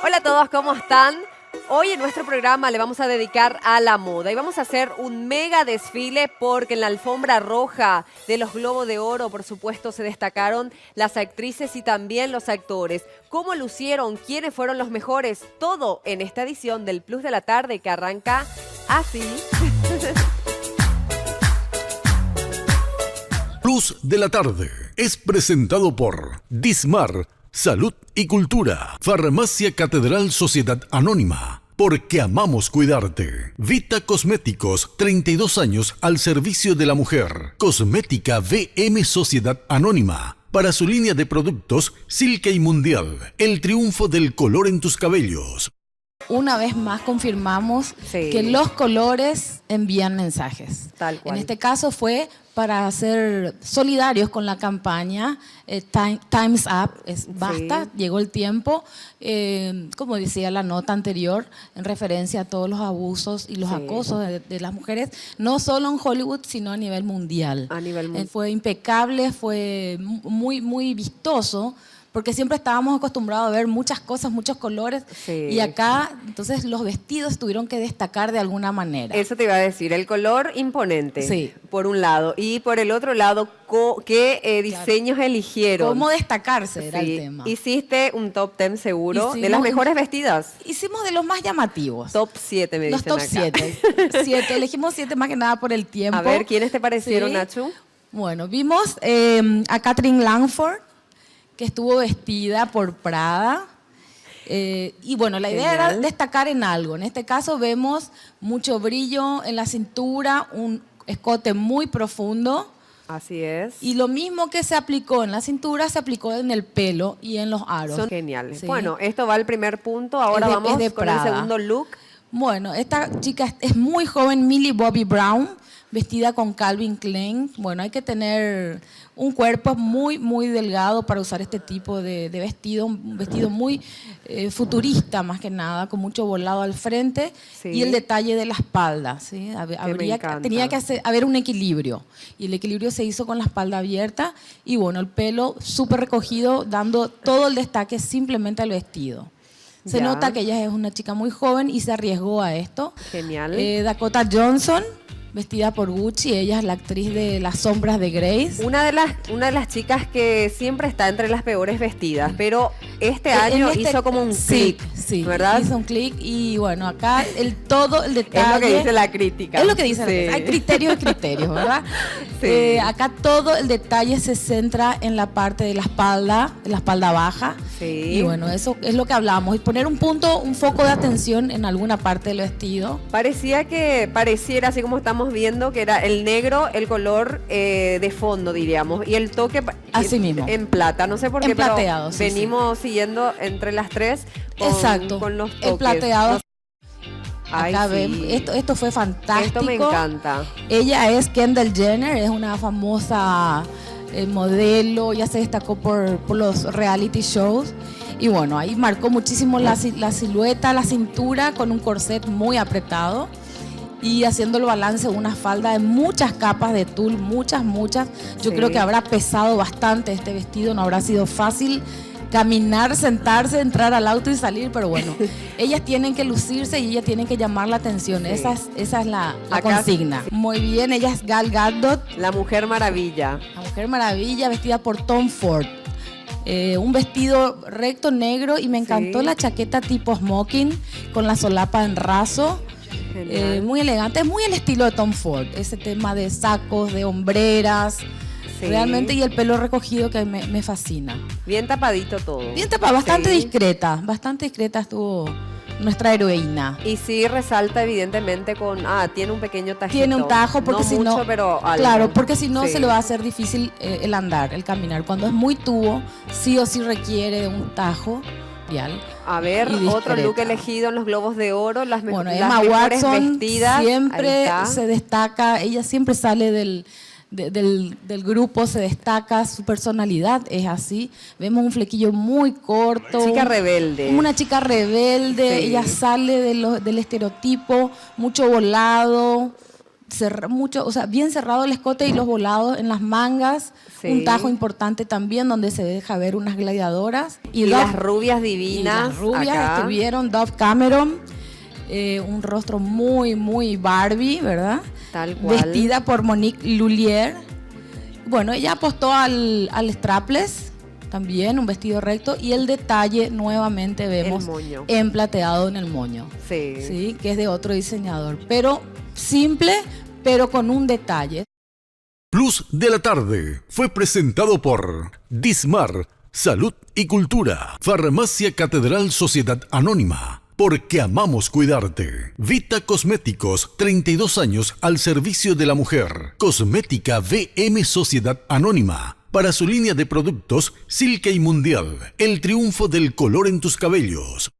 Hola a todos, ¿cómo están? Hoy en nuestro programa le vamos a dedicar a la moda y vamos a hacer un mega desfile porque en la alfombra roja de los Globos de Oro, por supuesto, se destacaron las actrices y también los actores. ¿Cómo lucieron? ¿Quiénes fueron los mejores? Todo en esta edición del Plus de la Tarde que arranca así. Plus de la Tarde es presentado por Dismar, Salud y Cultura, Farmacia Catedral Sociedad Anónima, porque amamos cuidarte. Vita Cosméticos, 32 años al servicio de la mujer. Cosmética VM Sociedad Anónima, para su línea de productos Silke Mundial, el triunfo del color en tus cabellos. Una vez más confirmamos que los colores envían mensajes. Tal cual. En este caso fue para ser solidarios con la campaña Time's Up, basta, llegó el tiempo, como decía la nota anterior, en referencia a todos los abusos y los acosos de las mujeres, no solo en Hollywood, sino a nivel mundial. Fue impecable, fue muy, muy vistoso, porque siempre estábamos acostumbrados a ver muchas cosas, muchos colores, y acá, entonces, los vestidos tuvieron que destacar de alguna manera. Eso te iba a decir, el color imponente, por un lado, y por el otro lado, ¿qué diseños eligieron? ¿Cómo destacarse era el tema? Hiciste un top 10 seguro, de las mejores vestidas. Hicimos de los más llamativos. Top 7 me dicen acá. Los top 7. Elegimos 7 más que nada por el tiempo. A ver, ¿quiénes te parecieron, Nacho? Bueno, vimos a Katherine Langford, que estuvo vestida por Prada. Y bueno, la idea era destacar en algo. En este caso vemos mucho brillo en la cintura, un escote muy profundo. Así es. Y lo mismo que se aplicó en la cintura, se aplicó en el pelo y en los aros. Son geniales. Bueno, esto va al primer punto. Ahora vamos con el segundo look. Bueno, esta chica es muy joven, Millie Bobby Brown, vestida con Calvin Klein. Bueno, hay que tener un cuerpo muy, muy delgado para usar este tipo de vestido, un vestido muy futurista más que nada, con mucho volado al frente y el detalle de la espalda. ¿Sí? Tenía que haber un equilibrio, y el equilibrio se hizo con la espalda abierta y bueno, el pelo súper recogido, dando todo el destaque simplemente al vestido. Se nota que ella es una chica muy joven y se arriesgó a esto. Genial. Dakota Johnson, vestida por Gucci, ella es la actriz de Las Sombras de Grace. Una de las chicas que siempre está entre las peores vestidas, pero este año hizo como un clic, ¿verdad? Hizo un clic y bueno, acá todo el detalle. Es lo que dice la crítica. Es lo que dice la crítica. Hay criterios y criterios, ¿verdad? Acá todo el detalle se centra en la parte de la espalda baja. Y bueno, eso es lo que hablamos. Y poner un foco de atención en alguna parte del vestido. Pareciera, así como estamos viendo, que era el negro, el color de fondo, diríamos, y el toque así mismo en plata. No sé por qué, pero venimos siguiendo entre las tres con los toques. El plateado. Acá vemos, esto fue fantástico. Esto me encanta. Ella es Kendall Jenner, es una famosa modelo, ya se destacó por los reality shows. Y bueno, ahí marcó muchísimo la silueta, la cintura, con un corset muy apretado. Y haciendo el balance, una falda de muchas capas de tul, muchas. Yo creo que habrá pesado bastante este vestido, no habrá sido fácil caminar, sentarse, entrar al auto y salir, pero bueno, ellas tienen que lucirse y ellas tienen que llamar la atención. Esa es la consigna. Muy bien, ella es Gal Gadot. La Mujer Maravilla. La Mujer Maravilla, vestida por Tom Ford. Un vestido recto negro y me encantó la chaqueta tipo smoking con la solapa en raso. Muy elegante, es muy el estilo de Tom Ford, ese tema de sacos, de hombreras, realmente, y el pelo recogido que me fascina. Bien tapadito todo. Bien tapada, bastante discreta estuvo nuestra heroína. Y sí resalta evidentemente tiene un pequeño tajito. Tiene un tajo porque no si mucho, no, pero algo. Claro, porque si no se le va a hacer difícil el andar, el caminar. Cuando es muy tubo, sí o sí requiere de un tajo. A ver, otro look elegido en los Globos de Oro, Emma Watson vestidas, siempre se destaca, ella siempre sale del grupo, se destaca, su personalidad es así. Vemos un flequillo muy corto. Chica rebelde. Una chica rebelde, ella sale del estereotipo, mucho volado. mucho, o sea, bien cerrado el escote y los volados en las mangas. Sí. Un tajo importante también donde se deja ver unas gladiadoras. Y las rubias divinas. Y las rubias acá. estuvieron Dove Cameron, un rostro muy, muy Barbie, ¿verdad? Tal cual. Vestida por Monique Lhuillier. Bueno, ella apostó al strapless, también un vestido recto, y el detalle nuevamente vemos El moño. emplateado en el moño. Sí. Sí, que es de otro diseñador, pero simple, pero con un detalle. Plus de la tarde fue presentado por Dismar, Salud y Cultura, Farmacia Catedral Sociedad Anónima, porque amamos cuidarte. Vita Cosméticos, 32 años al servicio de la mujer. Cosmética VM Sociedad Anónima, para su línea de productos Silke y Mundial, el triunfo del color en tus cabellos.